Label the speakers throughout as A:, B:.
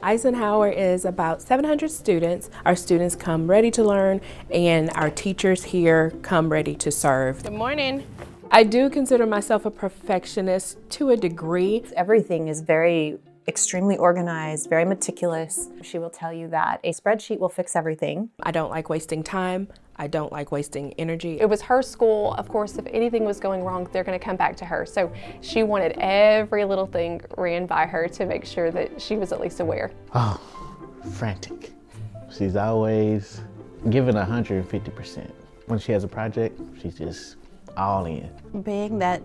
A: Eisenhower is about 700 students. Our students come ready to learn, and our teachers here come ready to serve. Good morning. I do consider myself a perfectionist to a degree.
B: Everything is extremely organized, very meticulous. She will tell you that a spreadsheet will fix everything.
A: I don't like wasting time. I don't like wasting energy.
C: It was her school. Of course, if anything was going wrong, they're going to come back to her. So she wanted every little thing ran by her to make sure that she was at least aware.
D: Oh, frantic. She's always giving 150%. When she has a project, she's just all in.
E: Being that,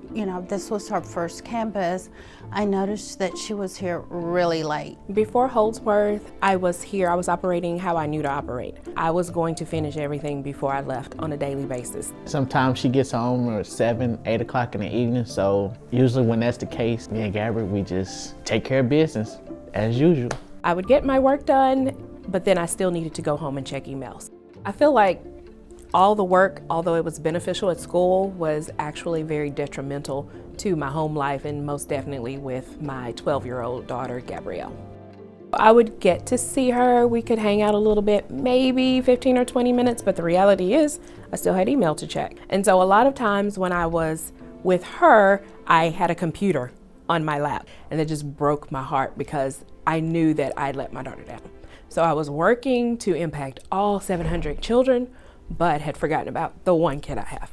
E: this was her first campus, I noticed that she was here really late.
A: Before Holdsworth, I was operating how I knew to operate. I was going to finish everything before I left on a daily basis.
D: Sometimes she gets home at 7, 8 o'clock in the evening, so usually when that's the case, me and Gabrielle, we just take care of business as usual.
A: I would get my work done, but then I still needed to go home and check emails. I feel like all the work, although it was beneficial at school, was actually very detrimental to my home life, and most definitely with my 12-year-old daughter, Gabrielle. I would get to see her, we could hang out a little bit, maybe 15 or 20 minutes, but the reality is I still had email to check. And so a lot of times when I was with her, I had a computer on my lap, and it just broke my heart because I knew that I'd let my daughter down. So I was working to impact all 700 children, but had forgotten about the one kid I have.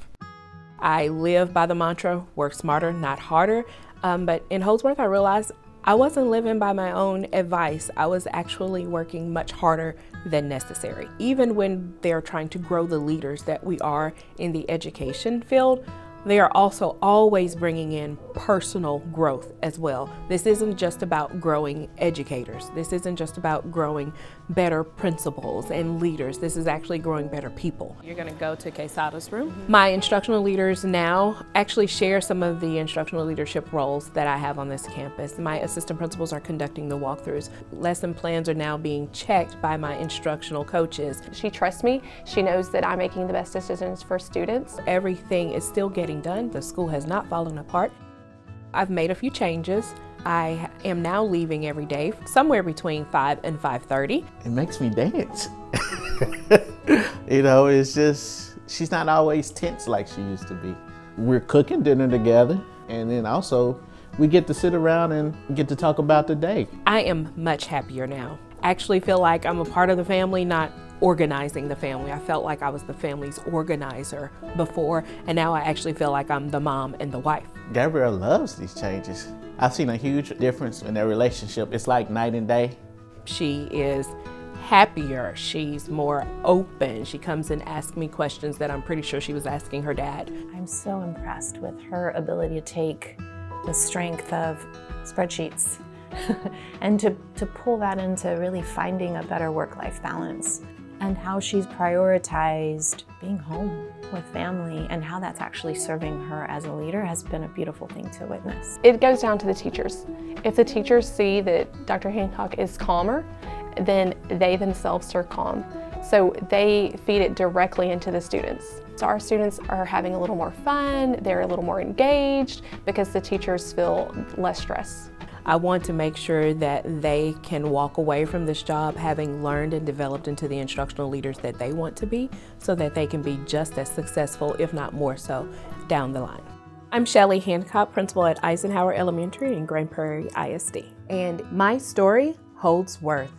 A: I live by the mantra, work smarter, not harder. But in Holdsworth, I realized I wasn't living by my own advice. I was actually working much harder than necessary. Even when they're trying to grow the leaders that we are in the education field, they are also always bringing in personal growth as well. This isn't just about growing educators. This isn't just about growing better principals and leaders. This is actually growing better people. You're gonna go to Quesada's room. My instructional leaders now actually share some of the instructional leadership roles that I have on this campus. My assistant principals are conducting the walkthroughs. Lesson plans are now being checked by my instructional coaches.
C: She trusts me. She knows that I'm making the best decisions for students.
A: Everything is still getting done. The school has not fallen apart. I've made a few changes. I am now leaving every day, somewhere between 5 and 5:30.
D: It makes me dance. It's just, she's not always tense like she used to be. We're cooking dinner together, and then also we get to sit around and get to talk about the day.
A: I am much happier now. I actually feel like I'm a part of the family, not organizing the family. I felt like I was the family's organizer before, and now I actually feel like I'm the mom and the wife.
D: Gabrielle loves these changes. I've seen a huge difference in their relationship. It's like night and day.
A: She is happier. She's more open. She comes and asks me questions that I'm pretty sure she was asking her dad.
B: I'm so impressed with her ability to take the strength of spreadsheets and to pull that into really finding a better work-life balance, and how she's prioritized being home with family and how that's actually serving her as a leader has been a beautiful thing to witness.
C: It goes down to the teachers. If the teachers see that Dr. Handcock is calmer, then they themselves are calm. So they feed it directly into the students. So our students are having a little more fun, they're a little more engaged because the teachers feel less stress.
A: I want to make sure that they can walk away from this job having learned and developed into the instructional leaders that they want to be, so that they can be just as successful, if not more so, down the line. I'm Shelley, Handcock, principal at Eisenhower Elementary in Grand Prairie ISD. And my story holds worth.